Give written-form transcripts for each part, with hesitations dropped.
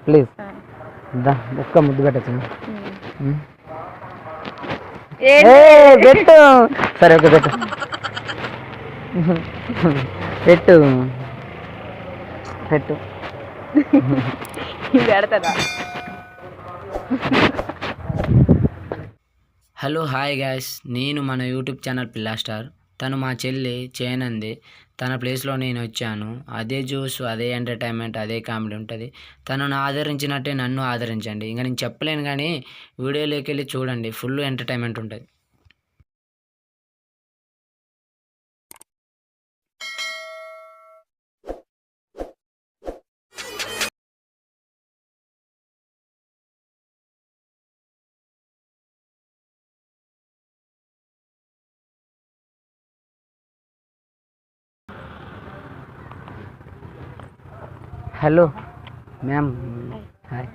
Please దా ఒక్క ముద్దు పెట్టచ్చు పెట్టు సరే ఓకే పెట్టు పెట్టు పెట్టు పెడతా. హలో హాయ్ గాయ్స్, నేను మన యూట్యూబ్ ఛానల్ పిల్లా స్టార్. తను మా చెల్లి చేయనంది, తన ప్లేస్లో నేను వచ్చాను. అదే జ్యూస్, అదే ఎంటర్టైన్మెంట్, అదే కామెడీ ఉంటుంది. తనను ఆదరించినట్టే నన్ను ఆదరించండి. ఇంకా నేను చెప్పలేను కానీ వీడియోలోకి వెళ్ళి చూడండి, ఫుల్ ఎంటర్టైన్మెంట్ ఉంటుంది. Hello ma'am, hi.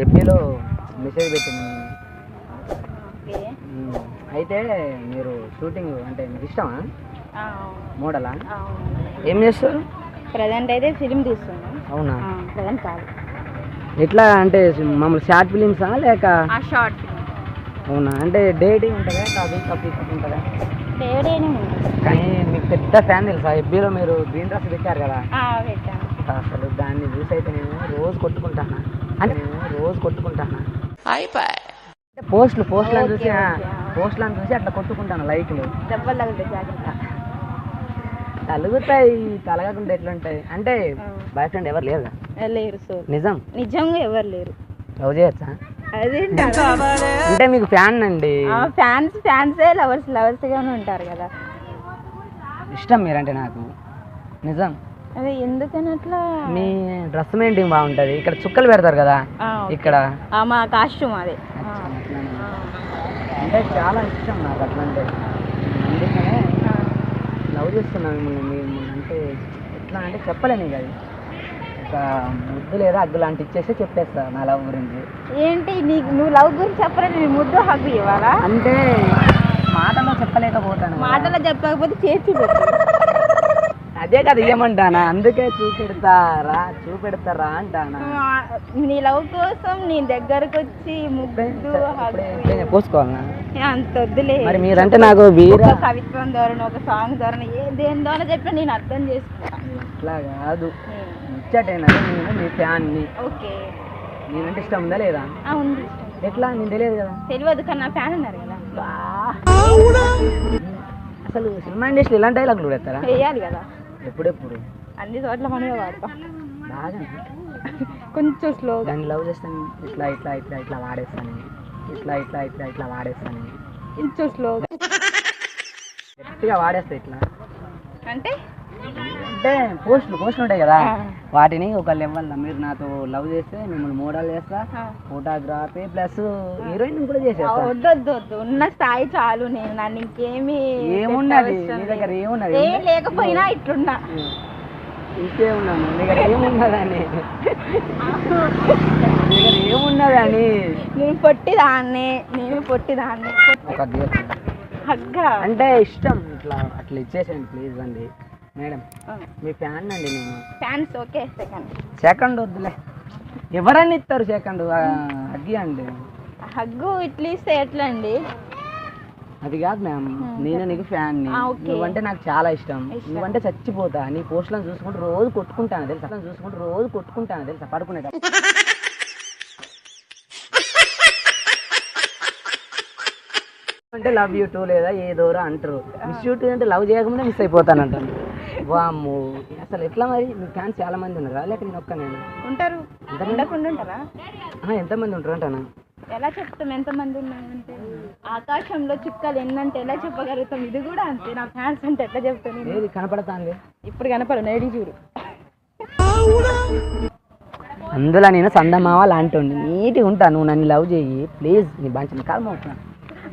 ఎఫ్బీలో మెసేజ్ పెట్టింది. అయితే మీరు షూటింగ్ అంటే మీకు ఇష్టమా? మోడలా? ఏం చేస్తారు? ప్రజెంట్ అయితే ఫిలిం తీస్తున్నాం. అవునా? ప్రజెంట్ కాదు. ఎట్లా అంటే మమ్మల్ని షార్ట్ ఫిలిమ్సా లేక? షార్ట్. అవునా? అంటే డేటింగ్ ఉంటుందా? కాపీ ఉంటుందా? డేటింగ్ ఉంటుంది. కానీ మీకు పెద్ద ఫ్యాన్ తెలుసా? ఎఫ్బీలో మీరు గ్రీన్ డ్రెస్ పెట్టారు కదా, పెట్టాను. అసలు దాన్ని చూసి అయితే నేను రోజు కొట్టుకుంటాను. పోస్టులను చూసి అట్లా కొట్టుకుంటాను లైక్లు. దెబ్బలు తగులుతాయి, జాగ్రత్త. తలుగుతాయి, తలగకుండా ఎట్లుంటాయి అంటే బాయ్ ఫ్రెండ్ ఎవరు లేరు? లేరు. సో నిజంగా ఎవరు లేరు. లవ్ చేయొచ్చా? అంటే మీకు ఫ్యాన్ అండి. ఫ్యాన్సే లవర్స్ గానే ఉంటారు కదా. ఇష్టం మీరంటే నాకు నిజం. అదే ఎందుకని అట్లా? మీ డ్రెస్ మెయింటింగ్ బాగుంటది. ఇక్కడ చుక్కలు పెడతారు కదా, ఇక్కడ మా కాస్ట్యూమ్ అదే. అంటే చాలా ఇష్టం నాకు అట్లా అంటే. అందుకనే లవ్ చేస్తున్నాను మిమ్మల్ని. అంటే ఎట్లా అంటే చెప్పలేను ఇక. అది ఒక ముద్దు లేదా హగ్గు లాంటి ఇచ్చేసి చెప్పేస్తా నా లవ్ గురించి. ఏంటి నువ్వు లవ్ గురించి చెప్పలేదు, నీ ముద్దు హగ్గు ఇవ్వాలా? అంటే మాటలో చెప్పలేకపోతాను. మాటలో చెప్పకపోతే చేసి అదే కదా ఇవ్వమంటానా, అందుకే చూపెడతారా అంటానా. నీ లవ్ కోసం నీ దగ్గరకు వచ్చి ముద్దు పోసుకోవాలనా? అంత వద్దులే. మరి మీరంటే నాకు వీర కవిత్వం ధోరణి, ఒక సాంగ్ ధోరణి, దేని ద్వారా చెప్పి నేను అర్థం చేసుకుంటా. అట్లా కాదు, ముచ్చటేనా. నేను మీ ఫ్యాన్ని. ఓకే. నేనంటే ఇష్టం ఉందా లేదా? ఉంది. ఎట్లా? నేను తెలియదు కదా. తెలియదు కానీ నా ఫ్యాన్ ఉన్నారు కదా. అసలు సినిమా ఇండస్ట్రీ ఇలాంటి డైలాగులు పెడతారా? వేయాలి కదా. ఎప్పుడెప్పుడు అన్ని చోట్ల మనమే వాడతాం. బాగా కొంచెం స్లో. దాన్ని లవ్ చేస్తాను, ఇట్లా వాడేస్తాను, ఇట్లా వాడేస్తాను. కొంచెం స్లో గట్టిగా వాడేస్తా. ఇట్లా అంటే పోస్టులు ఉంటాయి కదా, వాటిని ఒక లెవెల్లో మీరు నాతో లవ్ చేస్తే మిమ్మల్ని మోడల్ చేస్తా, ఫోటోగ్రఫీ ప్లస్ హీరోయిన్ కూడా చేసేస్తా. వద్దు, ఉన్న స్థాయి చాలు. నేను నన్ను ఇంకేమి ఏమున్నది మీ దగ్గర? ఏమున్నది? లేకపోయినా ఇట్లున్నా. ఇంకేమున్నాను మీ దగ్గర? ఏమున్నదని ఏమున్నదని? నేను పొట్టిదాన్ని. ఒక హగ్గా అంటే ఇష్టం. అట్లా ఇచ్చేసేయండి ప్లీజ్ అండి. మేడం, మీ ఫ్యాన్ అండి నేను. Fans okay. సెకండ్ వద్దులే, ఎవరన్నా ఇస్తారు సెకండ్. హగ్గి అండి. హగ్గు ఇట్లా ఇస్తే ఎట్లా అండి? అది కాదు మ్యామ్, నేను నీకు ఫ్యాన్. నువ్వంటే నాకు చాలా ఇష్టం. నువ్వంటే చచ్చిపోతా. నీ పోస్టులను చూసుకుంటూ రోజు కొట్టుకుంటాను తెలుసా పడుకునేటప్పుడు. అంటే లవ్ యూ టూ లేదా ఏదోరా అంటారు. మిస్ యూ టూ అంటే లవ్ చేయకముందే మిస్ అయిపోతాను అంటాను. వామ్మో, అసలు ఎట్లా మరి? మీ ఫ్యాన్స్ చాలా మంది ఉన్నారా లేక నేను ఒక్కనేనా? ఉంటారు. ఉంటారా? ఎంతమంది ఉంటారు అంటానా? ఎలా చెప్తాం ఎంతమంది ఉన్నారంటే? ఆకాశంలో చుక్కలు ఎన్నంటే ఎలా చెప్పగలుగుతాం? ఇది కూడా అంతే. నా ఫ్యాన్స్ అంటే ఎట్లా చెప్తాను? ఏది కనపడతాను? ఇప్పుడు కనపడ నేడి చూడు. అందులో నేను సందమావ లాంటి నీట్గా ఉంటాను. నువ్వు నన్ను లవ్ చేయి ప్లీజ్. నీ బాగా కాలు మొక్కుతాను.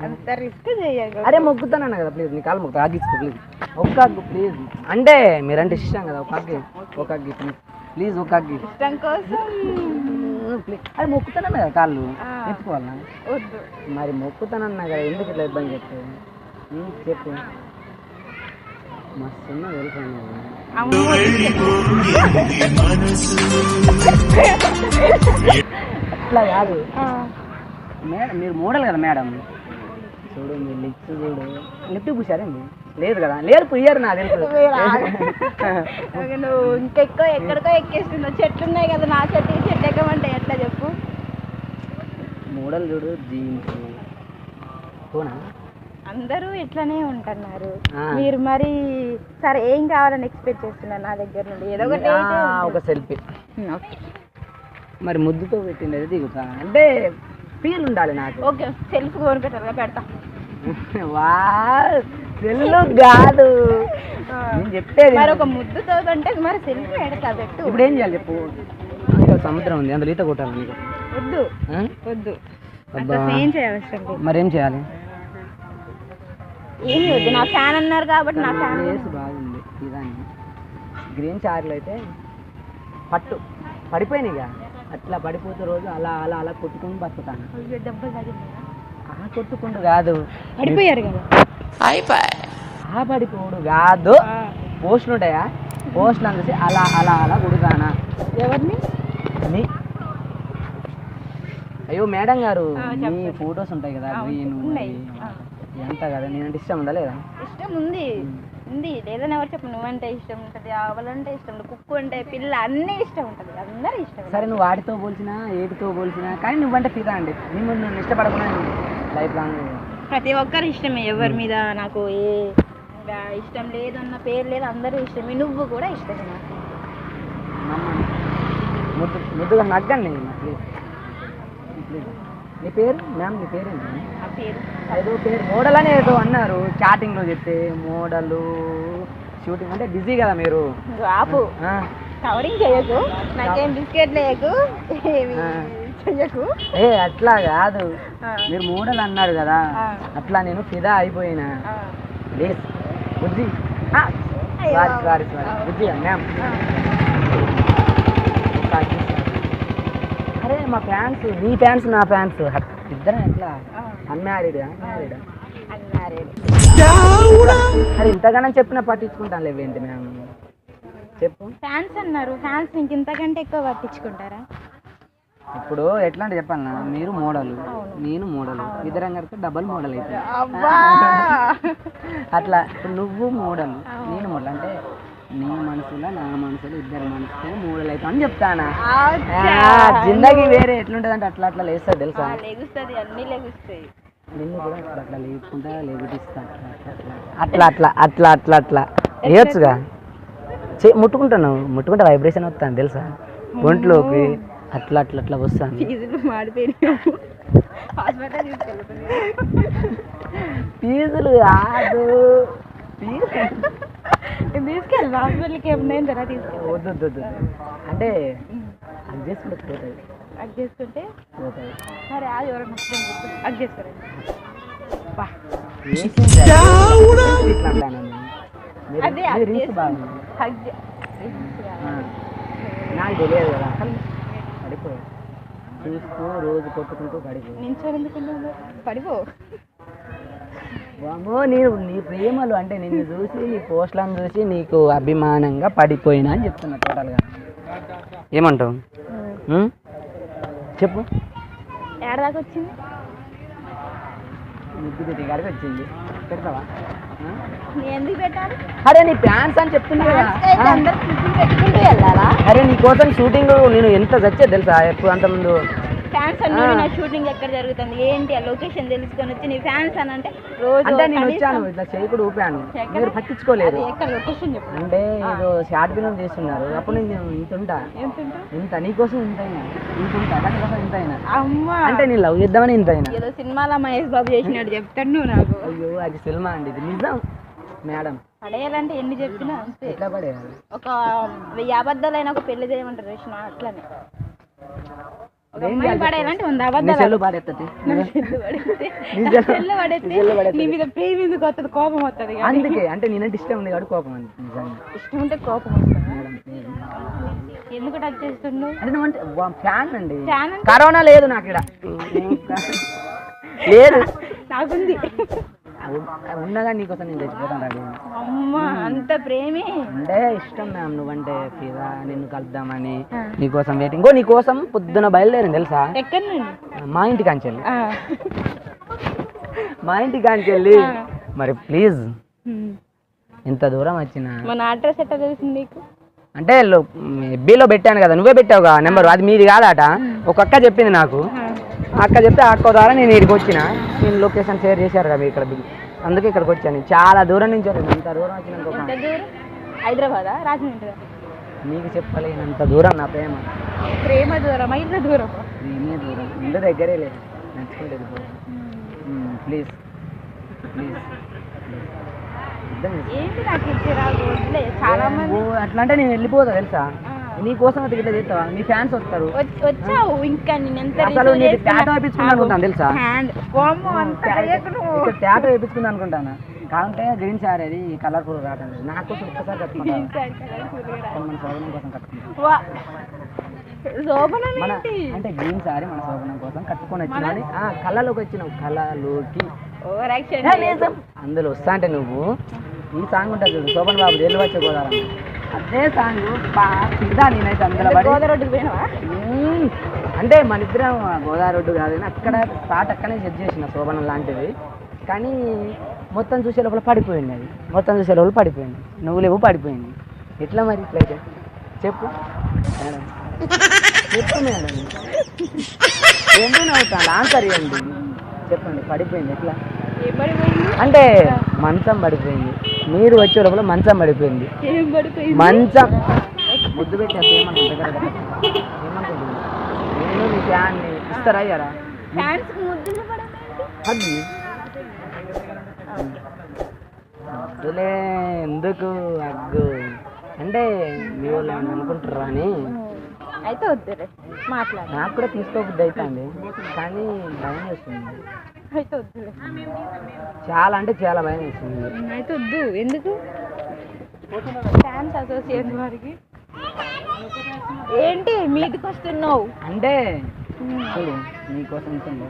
అంత రిస్క్ చేయాలి. అరే మొక్కుతానన్నా కదా ప్లీజ్. నీ కాలు మొక్కుతా, ఆగిచ్చు ప్లీజ్. ఒక్క అగ్గు ప్లీజ్. అంటే మీరంటే ఇష్టం కదా. ఒక అగ్గి ప్లీజ్. ఒక అగ్గి ఇష్టం కోసం ప్లీజ్. అరే మొక్కుతానన్నా కదా, కాళ్ళు ఎత్తుకోవాలన్నా? వద్దు. మరి మొక్కుతానన్నా కదా, ఎందుకు ఇట్లా ఇబ్బంది చెప్పు. మస్తున్నా తెలుసా నువ్వు? అమ్మో, అట్లా కాదు ఆ, మేడం, మీరు మోడల్ కదా మేడం. చూడు మీరు లిప్స్ చూడు, లిఫ్ట్ పూసారండి? లేదు కదా, లేరు పుయ్యారు నాకు తెలుసు. ఓకే, నువ్వు ఇంకెక్కో ఎక్కడికో ఎక్కేస్తున్నావు. చెట్లు ఉన్నాయి కదా, నా చెట్టు ఈ చెట్టు ఎక్కమంటే ఎట్లా చెప్పు? మోడల్ చూడు, జీన్స్ పోనా? అందరూ ఇట్లనే ఉంటున్నారు. ఆ. మీరు మరి సరే ఏం కావాలని ఎక్స్పెక్ట్ చేస్తున్నారు నా దగ్గర నుండి? ఏదో ఒకటి అయితే ఒక సెల్ఫీ ఓకే. మరి ముద్దుతో పెట్టిండేది దిగుతా అంటే ఫీల్ ఉండాలి నాకు. ఓకే, సెల్ఫ్ కోరి పెట్టారు, పెడతా. వా సెల్లు కాదు నేను చెప్పేది. మరి ఒక ముద్దుతో అంటే మరి సెల్ఫ్ పెడతా, పెట్టు. ఇప్పుడు ఏం చేయాలి చెప్పు? ఇక్కడ సముద్రం ఉంది, అందులో ఈత కొట్టాలి నీకు. వద్దు ఆ? వద్దు, అబ్బా. అసలు ఏం చేయవసరం లేదు. మరేం చేయాలి? ఏమి వద్దు, నా ఫ్యాన్ అన్నారు కాబట్టి నా ఫ్యాన్. వేసి బాగుంది ఇదాన్ని. గ్రీన్ చార్లు అయితే పట్టు పడిపోయినాయిగా, అట్లా పడిపోతే రోజు అలా అలా అలా కొట్టుకుని బతుకుతాను. దెబ్బలు తగిలినాయా? ఆ కొట్టుకుంటూ కాదు, పడిపోయారు కదా. ఆ పడిపోడు కాదు, పోస్టులు ఉంటాయా, పోస్టులు అందేసి అలా అలా అలా కొడుతానా. ఎవరిని? నీ అయ్యో మేడం గారు, ఆ, మీ చెప్పండి. ఫొటోస్ ఉంటాయి కదా, ఆ, గ్రీన్ ఉన్నాయి. ఆ. ఎంత కదా, నేనంటే ఇష్టం ఉందా లేదా? ఇష్టం ఉంది, ఉంది. లేదని ఎవరు చెప్పు? నువ్వంటే ఇష్టం ఉంటుంది, ఆవలంటే ఇష్టం ఉంటుంది, కుక్కు అంటే పిల్ల అన్నీ ఇష్టం ఉంటుంది, అందరూ ఇష్టం. సరే నువ్వు వాటితో పోల్చినా ఏటితో పోల్చినా కానీ నువ్వంటే ఫిదా అండి. నేను నన్ను ఇష్టపడకుండా లైఫ్ లాంగ్. ప్రతి ఒక్కరు ఇష్టమే, ఎవరి మీద నాకు ఏ ఇష్టం లేదన్న పేరు లేదు, అందరూ ఇష్టమే. నువ్వు కూడా ఇష్టమే నాకు. నమ్మని ముద్దు ముద్దుగా నగ్గండి ప్లీజ్. నీ పేరు మ్యామ్, నీ పేరేంటి? నా పేరు ఏదో పేరు మోడల్ అని ఏదో అన్నారు చాటింగ్లో చెప్తే. మోడలు షూటింగ్ అంటే బిజీ కదా మీరు. నువ్వు ఆపు, ఆ, కవరింగ్ చేయకు, నాకేం బిస్కెట్ లేకు, ఏమి ఆ. చెయ్యకు. ఏ అట్లా కాదు, ఆ. మీరు మోడల్ అన్నారు కదా, ఆ. అట్లా నేను ఫిదా అయిపోయినా. ఆ. ప్లీజ్ బుజ్జి, అయ్యో. సారీ సారీ సారీ బుజ్జి మ్యామ్. ఆ. అరే మా ఫ్యాన్స్, నీ ఫ్యాన్స్ నా ఫ్యాన్స్ ఇద్దరం ఎట్లా? ఆ. Unmarried unmarried. అన్నారేడు. అరే ఇంతగానో చెప్పినా పట్టించుకుంటాను లేవేంటి మ్యామ్ చెప్పు. ఫ్యాన్స్ అన్నారు, ఫ్యాన్స్ ఇంక ఇంతకంటే ఎక్కువ పట్టించుకుంటారా? ఇప్పుడు ఎట్లా అంటే చెప్పాలన్నా, మీరు మోడల్ అవును. నేను మోడల్, ఇద్దరం కలిపి డబల్ మోడల్ అయితే అబ్బా. అట్లా. ఇప్పుడు నువ్వు మోడల్ అవును. నేను మోడల్ అంటే నీ మనసులో నా మనసులో ఇద్దరు మనసులో మోడల్ అవుతాం అని చెప్తానా. అచ్చా. జిందగీ వేరే ఎట్లుంటది అంటే అట్లా అట్లా లేస్తుంది తెలుసా. లెగుస్తుంది, అన్ని లెగుస్తాయి. నిన్ను కూడా అట్లా అట్లా లేపుకుంటా లేగుటిస్తా అట్లా అట్లా అట్లా అట్లా అట్లా వేయచ్చుగా. ముట్టుకుంటాను, ముట్టుకుంటే వైబ్రేషన్ వస్తాను తెలుసా ఒంట్లోకి. అట్లా అట్లా అట్లా వస్తాను. ఫీజులు మాడిపోయినాయి, హాస్పిటల్ తీసుకెళ్తాను. ఫీజులు కాదు, తీసుకెళ్ళి హాస్పిటల్కి ఏమైనా తర్వాత తీసుకెళ్ళి. వద్దు వద్దు వద్దు అంటే అది చేసుకుంటే పోతుంది అది చేసుకుంటే పోతుంది. సరే, అది ఎవరైనా అది చేసుకోరండి. ఇట్లా అంటాను అదే అది రీల్స్ బాగుంది. నాకు తెలియదు కదా, పడిపో చూసుకో, రోజు కొట్టుకుంటూ పడిపో. నించోని ఎందుకున్నావు? పడిపో. వామో నేను నీ ప్రేమలు అంటే నిన్ను చూసి నీ పోస్టులను చూసి నీకు అభిమానంగా పడిపోయినా అని చెప్తున్నా టోటల్గా. ఏమంటావు చెప్పు. ఏడాదాకా వచ్చింది? ముద్దు పెట్టి కాడికి వచ్చింది, పెడతావా? నేను ఎందుకు పెట్టాలి? అరే నీ ఫ్యాన్స్ అని చెప్తున్నా కదా. అయితే అందరు ఫుడ్ పెట్టుకుంటూ వెళ్ళాలా? అరే నీ కోసం షూటింగ్ నేను ఎంత చచ్చే తెలుసా ఎప్పుడు అంతకుముందు. ఫ్యాన్స్ అన్నీ నా షూటింగ్ ఎక్కడ జరుగుతుంది ఏంటి ఆ లొకేషన్ తెలుసుకొని వచ్చి నీ ఫ్యాన్స్ అని అంటే రోజు అంటే నేను వచ్చాను ఇట్లా చేయకుడు ఊపాను, మీరు పట్టించుకోలేదు. ఎక్కడ లొకేషన్ చెప్పు. అంటే ఏదో షార్ట్ ఫిల్మ్ చేస్తున్నారు, అప్పుడు నేను ఇంత ఉంటా, ఎంత ఉంటా? ఇంత నీకోసం ఇంత అయినా, ఇంత ఉంటా దానికోసం ఇంత అయినా. అమ్మా, అంటే నీ లవ్ చేద్దామని ఇంత అయినా. ఏదో సినిమాలో మహేష్ బాబు చేసినట్టు చెప్తాడు నువ్వు నాకు. అయ్యో అది సినిమా అండి, ఇది నిజం మేడం. పడేయాలంటే ఎన్ని చెప్పినా అంతే. ఎట్లా పడేయాలి? ఒక 1000 అబద్ధాలైనా ఒక పెళ్లి చేయమంటారు చూసిన అట్లనే. ఒక అమ్మాయిని పడేయాలంటే 100 నీ అబద్ధాలు. సెల్లు పాడేస్తుంది. చెల్లు పడేస్తే నీ మీద ప్రేమ ఎందుకు వస్తుంది, కోపం వస్తుంది. అందుకే అంటే నేనంటే ఇష్టం ఉంది కాబట్టి కోపం అండి. నిజంగా ఇష్టం ఉంటే కోపం వస్తుంది. మేడం ఎందుకు టచ్ చేస్తుండు? అంటే నువ్వంటే ఫ్యాన్ అండి. ఫ్యాన్ అంటే కరోనా లేదు నాకు ఇక్కడ లేదు. నాకుంది. ఉన్నదా నీకోసం నేను తెచ్చిపోతాను రెడీ. అమ్మ అంత ప్రేమే అంటే ఇష్టం మ్యామ్, నువ్వంటే ఫిదా, నిన్ను కలుద్దామని నీకోసం వెయిటింగ్. నీకోసం పొద్దున బయలుదేరింది తెలుసా, ఎక్కడి నుండి? మా ఇంటి కాంచెల్లి. మా ఇంటి కాంచెల్లి. మరి ప్లీజ్ ఇంత దూరం వచ్చిన మన అడ్రస్ ఎట్లా తెలిసింది నీకు? అంటే ఎఫ్బీలో పెట్టాను కదా, నువ్వే పెట్టావుగా నెంబర్, అది మీది కాదట. ఒక అక్క చెప్పింది నాకు, అక్క చెప్తే అక్క ద్వారా నేను ఇక్కడికి వచ్చిన. నేను లొకేషన్ షేర్ చేశారు కదా ఇక్కడ, అందుకే ఇక్కడికి వచ్చాను. చాలా దూరం నుంచి ఇంత దూరం వచ్చిన హైదరాబాదా రాజమండ్రి? నీకు చెప్పలేనంత దూరం నా ప్రేమ. ప్రేమ దూరం ఇంత దూరం? నేనే దూరం, ఇంటి దగ్గరే లేదు, నచ్చుకుంటేది ప్లీజ్ ప్లీజ్. ఏంటి నాకు ఇచ్చిరాదు, చాలా మంది అట్లా అంటే నేను వెళ్ళిపోతా తెలుసా. నీ కోసం ఇట్లా చేస్తావా, నీ ఫ్యాన్స్ వస్తారు. వచ్చావు ఇంకా నేను ఎంత అసలు నీకు ట్యాటో వేయించుకుందా అనుకుంటాను తెలుసా, ట్యాటో వేయించుకుందా అనుకుంటాను. కాకుంటే గ్రీన్ సారీ అది కలర్ఫుల్ రావటం లేదు, నా కోసం ఒక్కసారి కట్టుకుంటాను, మన శోభనం కోసం కట్టుకుంటాను. అంటే గ్రీన్ సారీ మన శోభనం కోసం కట్టుకొని వచ్చిన కళ్ళలోకి వచ్చినావు, కళలోకి అందులో వస్తా అంటే నువ్వు ఈ సాంగ్ ఉంటుంది చూడు, శోభన్ బాబు జైలు వచ్చే గోదావరి, అదే సాంగ్ సిద్ధా. నేనైతే అందులో అంటే మన ఇద్దరం గోదావరి రోడ్డు కాదు, అక్కడ స్పాట్ అక్కడనే సెట్ చేసిన శోభనం లాంటిది. కానీ మొత్తం చూసే లోపల పడిపోయింది, అది మొత్తం చూసే లోపల పడిపోయింది, నువ్వు లేవు పడిపోయింది. ఎట్లా మరి ఇట్లయితే చెప్పు మేడం, చెప్పు మేడం, ఎందుకు నవ్వుతాను, ఆన్సర్ ఇవ్వండి, చెప్పండి. పడిపోయింది ఎట్లా అంటే మంచం పడిపోయింది, మీరు వచ్చే లోపల మంచం పడిపోయింది. మంచం ముద్దు పెట్టేస్తే ఏమనుకుంటున్నా, నేను మీ ఫ్యాన్ని ఇస్తారా అయ్యారా అది వద్దులే ఎందుకు అగ్గు అంటే మీ వాళ్ళు ఏమన్నా అనుకుంటారా అని అయితే వద్దులే మాట్లాడు. నాకు కూడా తీసుకోబుద్ది అవుతుంది, కానీ భయం వేస్తుంది. అయితే వద్దులే, చాలా అంటే చాలా భయం వేస్తుంది. అయితే వద్దు. ఎందుకు? ఫ్యాన్స్ అసోసియేషన్ వారికి ఏంటి మీదికి వస్తున్నావు అంటే నీకోసం ఇచ్చింది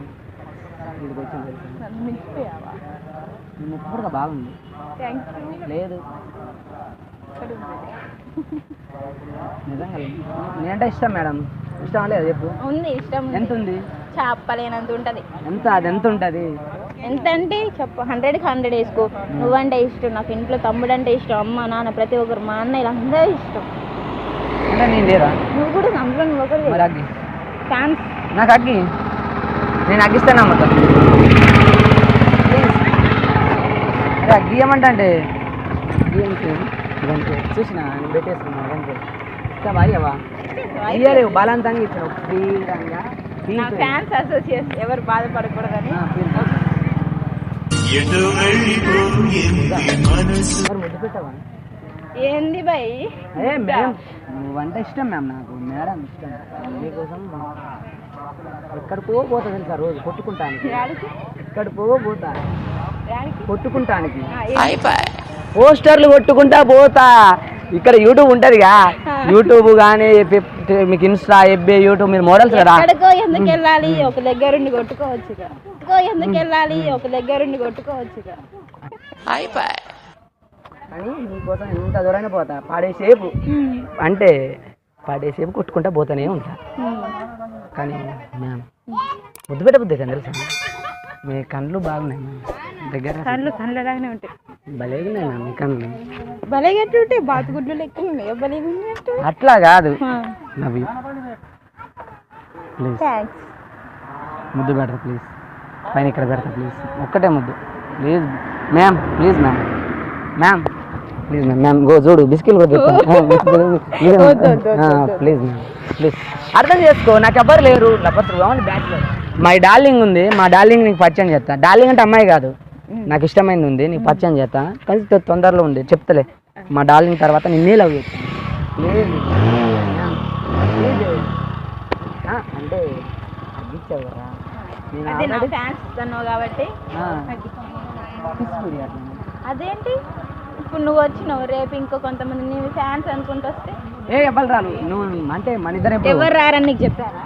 వీడికి వచ్చింది మించిపోయావా? ముక్కుడుగా బాగుంది. లేదు నిజంగా నేనంటే ఇష్టం మేడం, ఇష్టం లేదు చెప్పు. ఉంది ఇష్టం. ఎంత ఉంది? చెప్పలేనంత ఉంటది. ఎంత? అది ఎంత ఉంటుంది? ఎంత అంటే చెప్పు, 100కి 100 వేసుకో. నువ్వంటే ఇష్టం, నాకు ఇంట్లో తమ్ముడు అంటే ఇష్టం, అమ్మ నాన్న ప్రతి ఒక్కరు, మా అన్నయ్యలు అందరూ ఇష్టం. అంటే నేను లేదా? నువ్వు కూడా అందులో నువ్వు ఒకటి మరి అగ్గి ఫ్యాన్స్ నాకు అగ్గి నేను అగ్గిస్తాను మొత్తం. అదే అగ్గి ఏమంటా అంటే చూసిన నేను పెట్టేసుకున్నాను అంతే. ఇంకా భార్యవా ఇయ్యలేవు, బలవంతంగా ఇచ్చావు ఫ్రీగా. ఫ్యాన్స్ అసోసియేషన్ ఎవరు బాధపడకూడదని ముద్దు పెట్టావా? ఏంది భయ్? అదే మేడం నువ్వంటే ఇష్టం మ్యామ్, నాకు మేడం ఇష్టం. మీకోసం ఎక్కడికో పోతా తెలుసా, రోజు కొట్టుకుంటానికి. ఎక్కడికో పోతా కొట్టుకుంటానికి, పోస్టర్లు కొట్టుకుంటా పోతా. ఇక్కడ యూట్యూబ్ ఉంటదిగా, యూట్యూబ్ కానీ మీకు ఇన్స్టా ఎఫ్బీ యూట్యూబ్ మీరు మోడల్స్ కదా. ఎందుకు వెళ్ళాలి, ఒక దగ్గరుండి కొట్టుకోవచ్చుగా. ఎందుకు వెళ్ళాలి, ఒక దగ్గరుండి కొట్టుకోవచ్చుగా. కానీ నీకోసం ఎంత దూరైనా పోతా, పాడేసేపు అంటే పాడేసేపు కొట్టుకుంటా పోతానే ఉంటా. కానీ మ్యామ్ ముద్దు పెట్ట బుద్ధి తెలుసా, మీ కళ్ళు బాగున్నాయి దగ్గర, కళ్ళలాగానే ఉంటాయి. భలేగా ఉన్నాయి మ్యామ్ మీ కళ్ళు, భలేగా ఉంటాయి, బాతుగుడ్లు లెక్క ఉన్నాయి. భలేగా అట్లా కాదు, నవ్వి ప్లీజ్ ముద్దు పెడతా ప్లీజ్, పైన ఇక్కడ పెడతా ప్లీజ్, ఒక్కటే ముద్దు please ma'am, please ma'am, ma'am please ma'am, ma'am go చూడు బిస్కెట్ కూడా ప్లీజ్ మ్యామ్ ప్లీజ్. అర్థం చేసుకో, నాకు ఎవరు లేరు, బ్యాచులర్. మై డార్లింగ్ ఉంది, మా డార్లింగ్ నీకు పరిచయం చేస్తా. డార్లింగ్ అంటే అమ్మాయి కాదు, నాకు ఇష్టమైంది ఉంది, నీకు పరిచయం చేస్తా. కానీ తొందరలో ఉంది చెప్తలే. మా డార్లింగ్ తర్వాత నిన్నే లవ్ చేస్తాను. లేదు అంటే అగ్గిచ్చావు కదా, కాబట్టి అదేంటి ఇప్పుడు నువ్వు వచ్చినావు, రేపు ఇంకో కొంతమంది నీ ఫ్యాన్స్ అనుకుంటూ వస్తే ఎవరు రాను నువ్వు అంటే మన ఇద్దరు ఎవరు రారని నీకు చెప్పారా?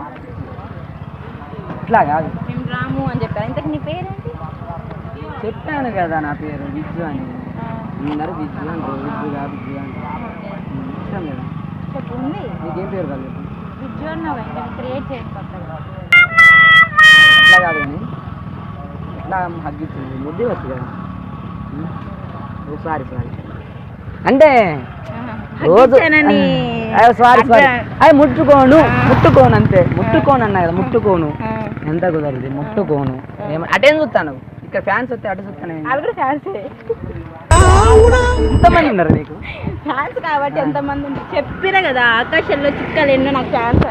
ఇట్లా కాదు, మేము రాము అని చెప్పారు. ఇంతకు నీ పేరేంటి? చెప్పాను కదా నా పేరు విజ్జు అని. అందరు విజ్జు అంటారు, విజ్జుగా విజ్జు అంటారు. ఇష్టం లేదా? చెప్పు ఉంది. నీకేం పేరు కాదు? విజ్జు అన్నావు ఇంకా క్రియేట్ చేయండి కొత్తగా. అట్లా కాదు కానీ ఇట్లా హగ్గిచ్చింది ముద్దే వచ్చు కదా. సారీ అంటే రోజు సారీ అది ముట్టుకోను అంతే. ముట్టుకోను అన్నా కదా, ముట్టుకోను ఎంత కుదరదు, ముట్టుకోను. అటేం చూస్తాను, ఇక్కడ ఫ్యాన్స్ వస్తే అటు చూస్తాను. ఆల్రెడీ ఫ్యాన్స్ ఎంతమంది ఉన్నారు నీకు ఫ్యాన్స్? కాబట్టి ఎంతమంది ఉన్నారు చెప్పినా కదా, ఆకాశంలో చుక్కలు ఎన్నో నాకు ఫ్యాన్స్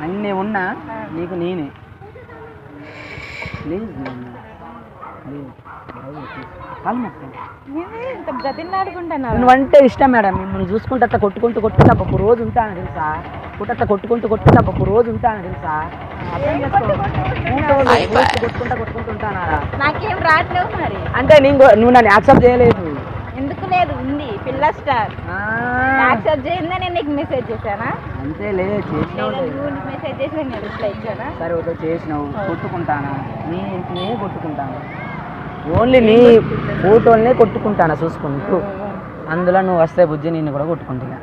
అన్నీ ఉన్నా నీకు నేనే. ప్లీజ్ ఇంత బ్రతిలాడుకుంటున్నా. నువ్వంటే ఇష్టం మేడం. మిమ్మల్ని చూసుకుంటే అట్లా కొట్టుకుంటూ ఒక రోజు ఉంటాను తెలుసా. అట్లా కొట్టుకుంటూ ఒక రోజు ఉంటాను తెలుసా. కొట్టుకుంటూ ఉంటానా? నాకేం రావట్లేవు మరి. అంటే నువ్వు నన్ను యాక్సెప్ట్ చేయలేదు. ఎందుకు లేదు? ఉంది పిల్ల స్టార్. యాక్సెప్ట్ చేయండి నేను నీకు మెసేజ్ చేశానా? అంతే లేదు, చేసినావు. మెసేజ్ చేసి నేను రిప్లై ఇచ్చానా? సరే ఓకే చేసినావు. కొట్టుకుంటానా? నే కొట్టుకుంటాను. ఓన్లీ నీ ఫోటోలనే కొట్టుకుంటాను చూసుకుంటూ. అందులో నువ్వు వస్తే బుజ్జి నిన్ను కూడా కొట్టుకుంటున్నా.